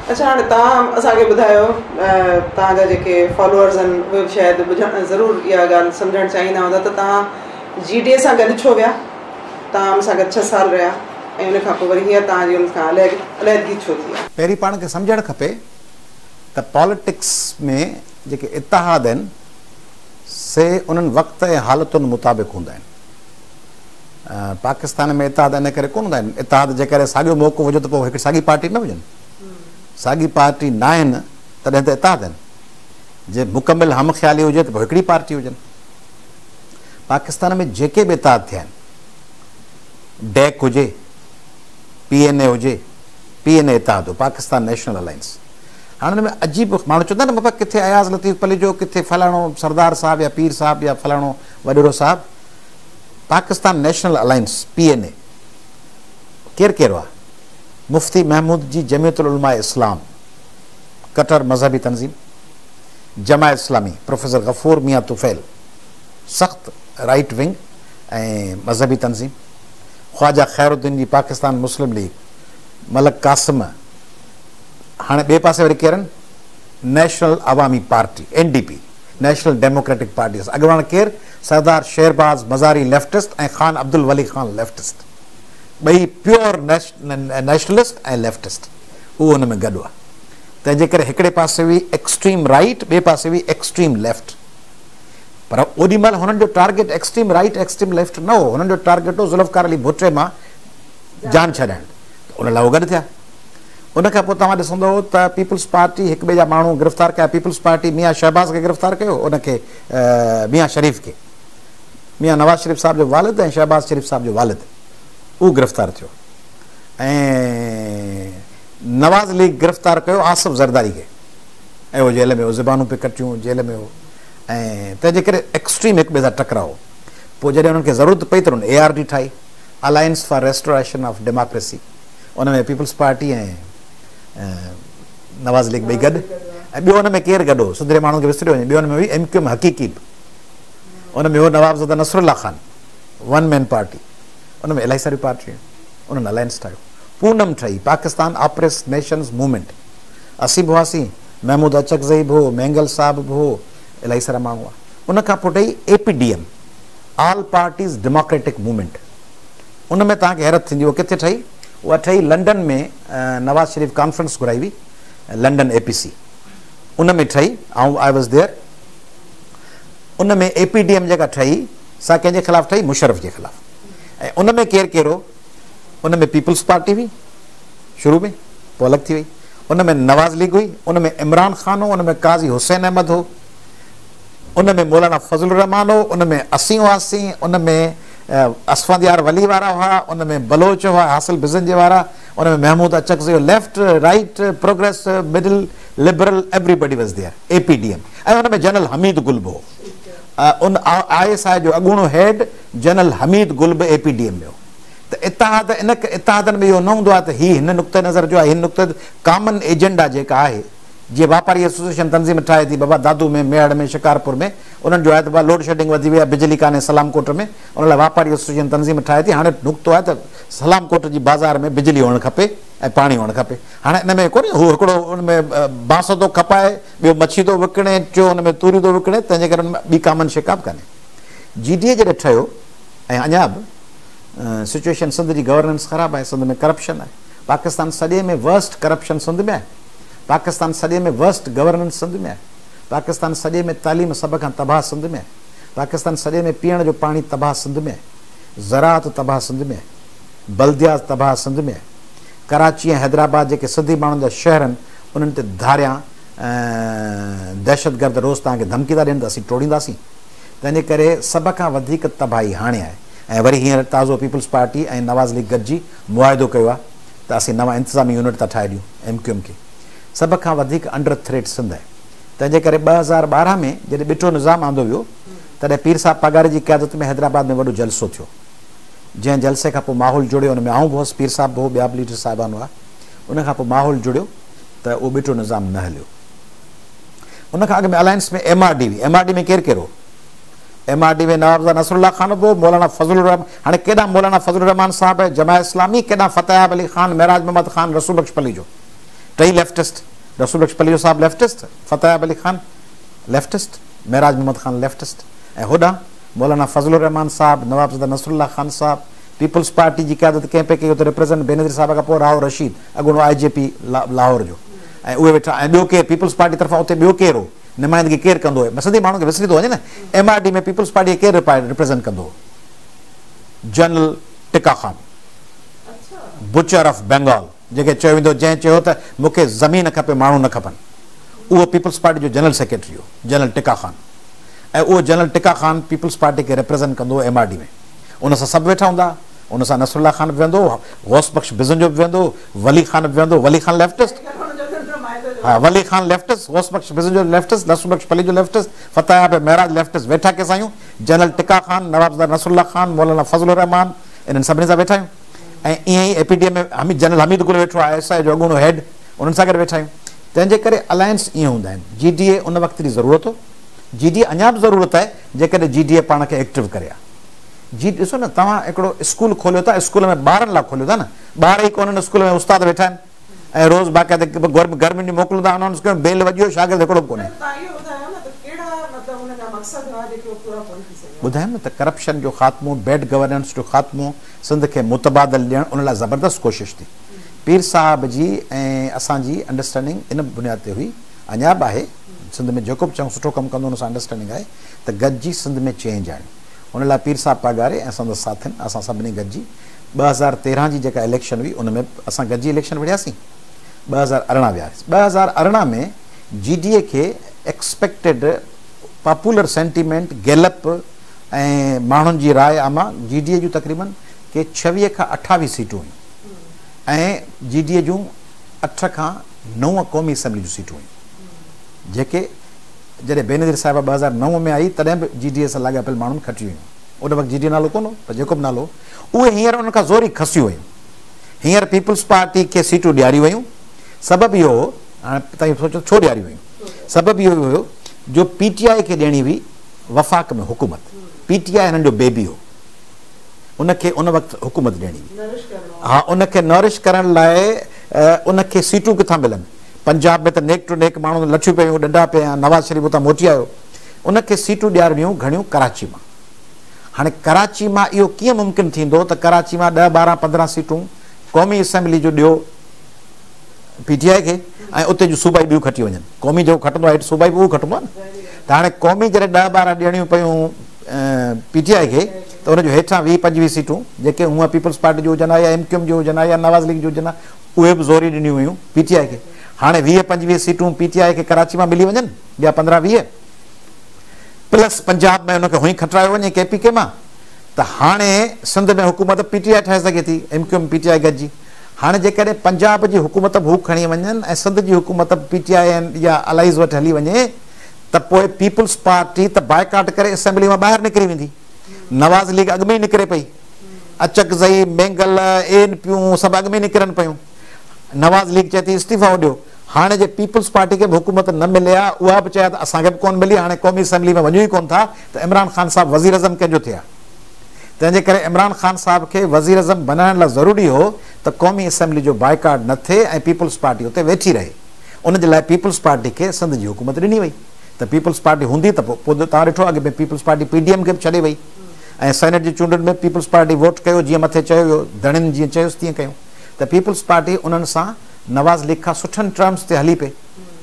अच्छा हाणे तव्हां असांखे ॿुधायो तव्हांजा जेके फॉलोअर्स आहिनि उहे बि शायदि ॿुधणु ज़रूरु इहा ॻाल्हि सम्झणु चाहींदा हूंदा त तव्हां GDA सां गॾु छो विया, तव्हां हुन सां गॾु 6 साल रहिया ऐं उन खां पोइ वरी हीअं तव्हांजी हुन खां अलॻि छो थी आहे? पहिरीं पाण खे सम्झणु खपे त पॉलिटिक्स में जेके इतिहाद आहिनि से उन्हनि वक़्त ऐं हालतुनि मुताबिक़ हूंदा आहिनि। पाकिस्तान में इतिहाद इन करे कोन हूंदा आहिनि। इतिहाद जे करे साॻियो मौक़ो हुजे त पोइ हिकिड़ी साॻी पार्टी न हुजनि, साॻी पार्टी न आहिनि तॾहिं त इतिहाद आहिनि। जे मुकमिल हम ख़्याली हुजे त पोइ हिकिड़ी पार्टी हुजनि। पाकिस्तान में जेके बि इतिहाद थिया आहिनि, डेक हुजे, PNA हुजे, PNA इतिहाद हो, पाकिस्तान नेशनल अलायंस। हाणे हुन में अजीब माण्हू चवंदा आहिनि बाबा किथे अयाज़ लतीफ़ पली जो, किथे फलाणो सरदार साहब या पीर साहब या फलाणो वॾेरो साहब। पाकिस्तान नेशनल अलायंस PNA केरु कहिड़ो आहे? मुफ्ती महमूद जी जमियतुल उलमा इस्लाम, कटर मज़हबी तंज़ीम। जमायत इस्लामी प्रोफेसर गफ़ूर मियां तुफ़ैल, सख़्त राइट विंग ऐं मज़हबी तंज़ीम। ख्वाजा ख़ैरुद्दीन जी पाकिस्तान मुस्लिम लीग, मलक कासिम। हाणे ॿिए पासे वरी केरु आहिनि? नेशनल अवामी party NDP, national democratic party. अॻवान केरु? सरदार शेरबाज़ मज़ारी लेफ्टिस्ट ऐं ख़ान अब्दुल वली ख़ान लेफ्टिस्ट। ॿई प्योर नेशनलिस्ट ऐं लेफ्टिस्ट, उहो हुन में गॾु आहे। तंहिंजे करे हिकिड़े पासे हुई एक्सट्रीम राइट, ॿिए पासे हुई एक्सट्रीम लेफ्ट। पर ओॾी महिल हुननि जो target extreme right extreme left न हो, हुननि जो टारगेट हो ज़ुल्फ़िकार अली भुट्टे मां जान छॾाइणु। उन लाइ उहो गॾु थिया। उनखां पोइ तव्हां ॾिसंदो त पीपल्स पार्टी हिकु ॿिए जा माण्हू गिरफ़्तार कया। पीपल्स पार्टी मियां शहबाज़ खे गिरफ़्तार कयो, उनखे मियां शरीफ़ खे, मियां नवाज़ शरीफ़ साहिब जो वालिद ऐं शहबाज़ शरीफ़ साहिब जो वालिद, उहो गिरफ़्तार थियो। ऐं नवाज़ लीग गिरफ़्तार कयो आसिफ़ ज़रदारी खे, ऐं उहो जेल में हो, ज़बानूं पे कटियूं, जेल में हो। ऐं तंहिंजे करे एक्सट्रीम हिकु ॿिए सां टकराओ। पोइ जॾहिं हुननि खे ज़रूरत पई त हुननि ARD ठाही, alliance for restoration of democracy. उन में पीपल्स पार्टी ऐं नवाज़ लीग ॿई गॾु। ऐं ॿियो हुन में केरु गॾु हो? सुधरे माण्हू खे विसरियो वञे। ॿियो हुन में हुई MQM हक़ीक़ी, उन में हो Nawabzada Nasrullah Khan, one man party. उन में इलाही सारियूं पार्टियूं, उन्हनि अलायंस ठाहियो। पूनम ठही, पाकिस्तान ऑपरेस नेशंस मूवमेंट। असीं बि हुआसीं, महमूद अचकज़ई बि हो, मैंगल साहब बि हो, इलाही सारा माण्हू हुआ। उनखां पोइ ठही APDM, all parties democratic movement. उन में तव्हांखे हैरत थींदी, उहो किथे ठही? उहा ठही लंडन में, नवाज़ शरीफ़ कॉन्फ्रेंस घुराई हुई, लंडन APC, उन में ठही। I was there. उन में APDM जेका ठही सा कंहिंजे ख़िलाफ़ु ठही? मुशर्रफ जे ख़िलाफ़ु। ऐं उन में केरु केरु हो? उन में पीपल्स पार्टी हुई शुरू में, पोइ अलॻि थी वई। उन में नवाज़ लीग हुई, उन में इमरान ख़ान हो, उन में काज़ी हुसैन अहमद हो, उन में मौलाना फज़लुर रहमान हो, उन में असीं हुआसीं, उन में असफादियार वली वारा हुआ, उन में बलोच हुआ हासिल बिज़न वारा, उन में महमूद अचकज़ई हो। Left right progress middle liberal everybody was there, APDM। ऐं उन में जनरल हमीद गुल बि हो। उन ISI जो अॻूणो हेड जनरल हमीद गुल बि APDM में हो। त इतिहाद इन इतिहादनि में इहो न हूंदो आहे त हीअ हिन नुक़्ते नज़र जो आहे, हिन नुक़्ते कॉमन एजेंडा जेका आहे। जीअं वापारी एसोसिएशन तंज़ीम ठाहे थी बाबा दादू में, मेड़ में, शिकारपुर में, उन्हनि जो आहे त लोड शेडिंग वधी वई आहे, बिजली कान्हे सलामकोट में, उन लाइ वापारी एसोसिएशन तंज़ीम ठाहे थी। हाणे नुक़्तो आहे त सलामकोट जी बाज़ार में बिजली हुअणु खपे ऐं पाणी हुअणु खपे। हाणे इन में कोन्हे हू हिकिड़ो उन में बांस थो खपाए, ॿियो मच्छी थो विकिणे, टियों हुन में तूरियूं थो विकिणे, तंहिंजे करे हुन में ॿी कॉमन शइ का बि कान्हे। GDA जॾहिं ठहियो ऐं अञा बि सिचुएशन सिंध जी गवर्नेंस ख़राबु आहे, सिंध में करप्शन आहे। पाकिस्तान सॼे में वर्स्ट करप्शन सिंध में आहे। पाकिस्तान सॼे में वर्स्ट गवर्नेंस सिंध में आहे। पाकिस्तान सॼे में तालीम सभ खां तबाह सिंध में आहे। पाकिस्तान सॼे में पीअण जो पाणी तबाह सिंध में आहे। ज़राअत तबाह सिंध में आहे। बल्दियात तबाह सिंध में आहे। कराची ऐं हैदराबाद जेके सिंधी माण्हुनि जा शहर आहिनि, उन्हनि ते धारियां दहशतगर्द रोज़ तव्हांखे धमकी था ॾियनि त असीं टोड़ींदासीं। तंहिंजे करे सभ खां वधीक तबाही हाणे आहे। ऐं वरी हींअर ताज़ो पीपल्स पार्टी ऐं नवाज़ लीग गॾिजी मुआइदो कयो आहे त असीं नवां इंतिज़ामी यूनिट था ठाहे ॾियूं MQM खे। सभ खां वधीक अंडर थ्रेट सिंध आहे। तंहिंजे करे 2012 में जॾहिं ॿिठो निज़ाम आंदो वियो तॾहिं पीर साहब पगारी जी क़यादत में हैदराबाद में वॾो जलसो थियो। जंहिं जलसे खां पोइ माहौल जुड़ियो, हुन में आऊं बि हुउसि, पीर साहब बि हो, ॿिया बि लीडर साहिबान हुआ। उनखां पोइ माहौल जुड़ियो त उहो ॿिठो निज़ाम न हलियो। उनखां अॻु में अलायंस में MRD हुई। MRD में केरु केरु हो? MRD में नवाबज़दा नसरुल्ला ख़ान बि हो, मौलाना फज़लुर रहमान। हाणे केॾां मौलाना फज़लुर रहमान साहब जमायत इस्लामी, केॾां फ़तेह अली ख़ान, महराज मोहम्मद ख़ान, रसूल बख्श पली जो, टई लेफ्टिस्ट, रसूल बख्श पलीयो साहब लेफ्टिस्ट, फतेह अली खान लेफ्टिस्ट, महराज मोहम्मद खान लेफ्टिस्ट, ऐं होॾां मौलाना फज़लुर रहमान साहब, नवाब ज़फ़र नसरुल्ला खान साहब, पीपल्स पार्टी जी क़यादत कंहिं पे कई, हुते रिप्रेज़ेंट बेनज़ीर साहब खां पोइ राव रशीद अॻूणो IGP लाहौर जो, ऐं उहे वेठा, ऐं ॿियो केरु पीपल्स पार्टी तरफ़ां उते ॿियो केरु हो, नुमाइंदगी केरु कंदो हुयो, सिंधी माण्हुनि खे विसरी थो वञे न। MRD में पीपल्स पार्टी केरु रिप्रेज़ेंट कंदो हो? General Tikka Khan, butcher of Bengal, जेके चयो वेंदो, जंहिं चयो त मूंखे ज़मीन खपे माण्हू न खपनि, उहो पीपल्स पार्टी जो जनरल सेक्रेटरी हो, जनरल टिका खान। ऐं उहो general Tikka Khan peoples party खे रिप्रेज़ेंट कंदो हो MRD में। उन सां सभु वेठा हूंदा, उन सां नसरुल्ला खान बि वेंदो, गौस बख्श बिज़न जो बि वेंदो, वली खान बि वेंदो, वली खान लेफ्टिस्ट, हा वली खान लेफ्टिस्ट, गौस बख्श बिज़न जो लेफ्टिस्ट, रसूल बख्श पली जो लेफ्टिस्ट, फतेह महराज लेफ्टिस्ट, वेठा कंहिंसां आहियूं? जनरल टिका खान, नवाब ज़फ़र नसरुल्ला खान, मौलाना फज़लुर रहमान, इन्हनि सभिनी सां वेठा आहियूं। ऐं ईअं ई APDM में जनरल हमीद गुल वेठो आहे, SI जो अॻूणो हेड, उन्हनि सां गॾु वेठा आहियूं। तंहिंजे करे अलायंस ईअं हूंदा आहिनि। GDA उन वक़्त जी ज़रूरत हो, GDA अञा बि ज़रूरत आहे जेकॾहिं GDA पाण खे एक्टिव करे आहे। ॾिसो न, तव्हां हिकिड़ो स्कूल खोलियो था, स्कूल में ॿारनि लाइ खोलियो था न, ॿार ई कोन्हनि स्कूल में, उस्ताद वेठा आहिनि ऐं रोज़ बाक़ाइदा गर्मियुनि जी मोकिलियो था, अनाउंस कयो, बेल वॼियो, शागिर्द हिकिड़ो बि कोन्हे। ॿुधायो न त करप्शन जो ख़ात्मो, बैड गवर्नेंस जो ख़ात्मो, सिंध खे मुतबादल ॾियणु, उन लाइ ज़बरदस्त कोशिशि थी। पीर साहब जी ऐं असांजी अंडरस्टैंडिंग इन बुनियाद ते हुई, अञा बि आहे। सिंध में जेको बि चङो सुठो कमु कंदो, हुन सां अंडरस्टैंडिंग आहे त गॾिजी सिंध में चेंज आणे। उन लाइ पीर साहब पघारे ऐं संदसि साथियुनि असां सभिनी गॾिजी 2013 जी जेका इलेक्शन हुई, उन में असां गॾिजी इलेक्शन विढ़ियासीं। 2018 वियासीं। 2018 में GDA खे एक्सपेक्टेड पॉपुलर सेंटीमेंट, गैलप ऐं माण्हुनि जी राय आमा GDA जूं तक़रीबन के 26 खां 28 सीटूं हुयूं ऐं GDA जूं 8 खां 9 क़ौमी असेंबली जूं सीटूं हुयूं, जेके जॾहिं बेनज़ीर साहिबा 2009 में आई तॾहिं बि GDA सां लाॻापियल माण्हुनि खटियूं हुयूं। उन वक़्तु GDA नालो कोन हो, पर जेको बि नालो उहे हींअर उन खां ज़ोरी खसियूं हुयूं। हींअर पीपल्स पार्टी खे सीटूं ॾियारियूं वयूं। सबबु इहो हो, हाणे तव्हां सोचो छो ॾियारियूं वयूं? सबबु इहो हुयो जो PTI खे ॾियणी हुई वफ़ाक़ में हुकूमत। PTI हिननि जो बेबी हो, उनखे उन वक़्तु हुकूमत ॾियणी हुई। हा, उनखे नरिश करण लाइ उनखे सीटूं किथां मिलनि? पंजाब में त नेक टू नेक माण्हू लठियूं पियूं, ॾंडा पिया, नवाज़ शरीफ़ उतां मोटी आयो। उनखे सीटूं ॾियारणियूं घणियूं कराची मां। हाणे कराची मां इहो कीअं मुमकिन थींदो त कराची मां 10, 12, 15 सीटूं क़ौमी असेंबली जो ॾियो PTI खे ऐं उते जूं सूबाई ॿियूं खटी वञनि? क़ौमी जेको खटंदो आहे सूबाई बि उहो खटंदो आहे न। त हाणे क़ौमी जॾहिं 10, 12 ॾियणियूं पियूं PTI खे, त उनजो हेठां 20, 25 सीटूं जेके हूअं पीपल्स पार्टी जो हुजनि या MQM जो हुजनि या नवाज़ लीग जो हुजनि, उहे बि ज़ोरी ॾिनियूं हुयूं PTI खे। हाणे 20, 25 सीटूं PTI खे कराची मां मिली वञनि या 15, 20 प्लस पंजाब में हुनखे हुई खटायो वञे KPK मां, त हाणे सिंध में हुकूमत PTI ठाहे सघे थी, MQM PTI गॾिजी। हाणे जेकॾहिं पंजाब जी हुकूमत बि हू खणी वञनि ऐं सिंध जी हुकूमत बि PTI या अलाइज़ वटि हली वञे, त पोइ पीपल्स पार्टी त बाइकाट करे असेंबली मां ॿाहिरि निकिरी वेंदी। नवाज़ लीग अॻु में ई निकिरे पई, अचकज़ई, मेंगल, ANPयूं सभु अॻु में निकिरनि पियूं। नवाज़ लीग चए थी इस्तीफ़ा ॾियो। हाणे जे पीपल्स पार्टी खे बि हुकूमत न मिले आहे, उहा बि चए त असांखे बि कोन मिली, हाणे क़ौमी असेंबली में वञूं ई कोन था, त इमरान ख़ान साहब वज़ीर अज़म कंहिंजो थिया? तंहिंजे करे इमरान ख़ान साहब खे वज़ीर अज़म बनाइण लाइ ज़रूरी हो त क़ौमी असेंबली जो बाइकाट न थिए ऐं पीपल्स पार्टी उते वेठी रहे। उनजे लाइ पीपल्स पार्टी खे सिंध जी हुकूमत ॾिनी वई। त पीपल्स पार्टी हूंदी त पोइ तव्हां ॾिठो अॻे में पीपल्स पार्टी PDM खे बि छॾे वई ऐं सेनेट जी चूंडुनि में पीपल्स पार्टी वोट कयो, जीअं मथे चयो वियो, धणियुनि जीअं चयोसि तीअं कयूं। त पीपल्स पार्टी उन्हनि सां नवाज़ लीग खां सुठनि टर्म्स ते हली पई,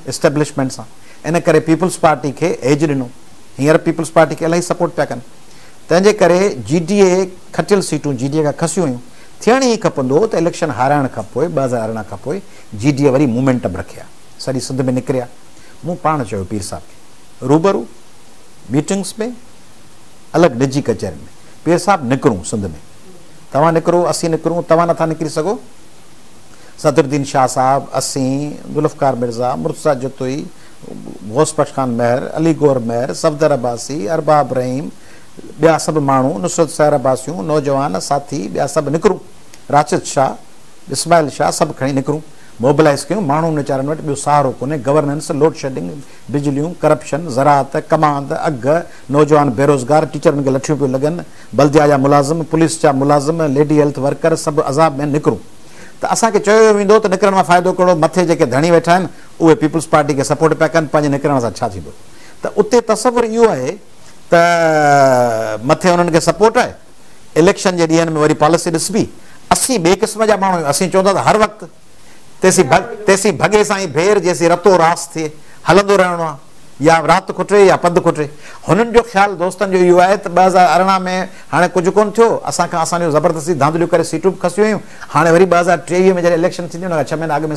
एस्टेब्लिशमेंट सां। इन करे पीपल्स पार्टी खे एज ॾिनो। हींअर पीपल्स पार्टी खे इलाही सपोर्ट पिया कनि। तंहिंजे करे GDA खटियल सीटूं GDA खां खसियूं हुयूं। थियण ई खपंदो त इलेक्शन हाराइण खां पोइ 2018 खां पोइ GDA वरी मूवमेंटम रखिया, सॼी सिंध में निकिरिया। मूं पाण चयो पीर साहब खे रूबरू मीटिंग्स में, अलॻि निजी कचहरियुनि में, पीर साहब निकिरूं सिंध में, तव्हां निकिरो, असीं निकिरूं, तव्हां नथा निकिरी सघो? सदरुद्दीन शाह साहब, असीं, जुल्फ़कार मिर्ज़ा, मुर्तज़ा जतोई, गौस बख्श खान महर, अली गौर महर, सफदर अब्बासी, अरबाब रहीम, ॿिया सभु माण्हू, नुसरत सहर अब्बासियूं, नौजवान साथी, ॿिया सभु निकिरूं, राशिद शाह, इस्माइल शाह, सभु खणी निकिरूं, मोबिलाइज़ कयूं। माण्हुनि वीचारनि वटि ॿियो सहारो कोन्हे। गवर्नेंस, लोड शेडिंग, बिजलियूं, करप्शन, ज़राअत, कमांद, अघु, नौजवान बेरोज़गार, टीचरनि खे लठियूं पियूं लॻनि, बल्दिया जा मुलाज़िम, पुलिस जा मुलाज़िम, लेडी हेल्थ वर्कर, सभु अज़ाब में निकिरूं। त असांखे चयो वेंदो त निकिरण मां फ़ाइदो कहिड़ो, मथे जेके धणी वेठा आहिनि उहे पीपल्स पार्टी खे सपोर्ट पिया कनि, पंहिंजे निकिरण सां छा थींदो। त उते तसवुर इहो आहे त मथे उन्हनि खे सपोर्ट आहे, इलेक्शन जे ॾींहंनि में वरी पॉलिसी ॾिसबी। असीं ॿिए क़िस्म जा माण्हू आहियूं, असीं चवंदा त हर वक़्तु तेसीं भॻे सां ई भेर जेसीं रतो रास थिए हलंदो रहणो आहे, या राति खुटे या पंधु खुटे। हुननि जो ख़्यालु दोस्तनि जो इहो आहे त 2018 में हाणे कुझु कोन थियो, असांजो ज़बरदस्ती धांधलियूं करे सीटूं बि खसियूं हुयूं, हाणे वरी 2023 में जॾहिं इलेक्शन थींदियूं न 6 महीना अॻु में